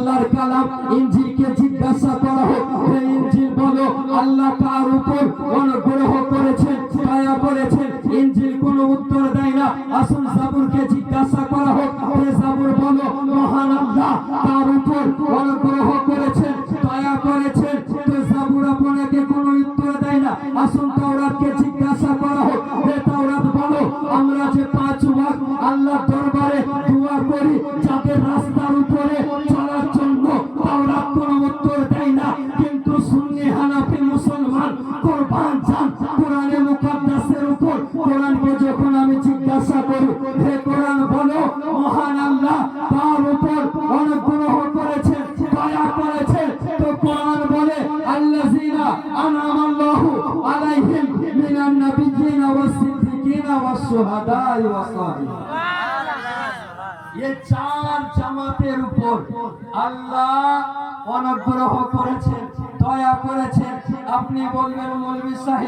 আল্লাহর কালাম ইনজিলকে জিজ্ঞাসা করা হোক, হে ইনজিল বলো আল্লাহ কার উপর অনুগ্রহ করেছেন, দয়া করেছেন? ইনজিল কোনো উত্তর দেয় না। আসুন জাবুরকে জিজ্ঞাসা করা হোক, হে জাবুর বলো মহান আল্লাহ কার উপর অনুগ্রহ করেছেন, দয়া করেছেন? তো জাবুর আপনাকে কোনো উত্তর দেয় না। আসুন তাওরাতকে জিজ্ঞাসা করা হোক, হে তাওরাত বলো আমরা যে 5 ওয়াক্ত আল্লাহর দরবারে দোয়া করি যাদের রাস্তার উপরে চলার জন্য, তাওরাত কোনো উত্তর দেয় না। কিন্তু সুন্নি হানাফি মুসলমান কুরবান যান কোরআনে মুকাদ্দাসের উপর। কোরআনকে যখন আমি জিজ্ঞাসা করি, হে কোরআন বলো মহান আল্লাহ কার উপর অনুগ্রহ করেছেন, দয়া করেছেন? তো কোরআন বলে আল্লাযিনা আনআমাল্লাহু আলাইহিম মিনান নাবিয়্যিনা ওয়াস সিদ্দিকিনা ওয়াস শুহাদাই ওয়াস সালিহিন। এই 4 জামাতের উপর আল্লাহ অনুগ্রহ করেছেন, দয়া করেছেন। আপনি বলবেন মৌলভী সাহেব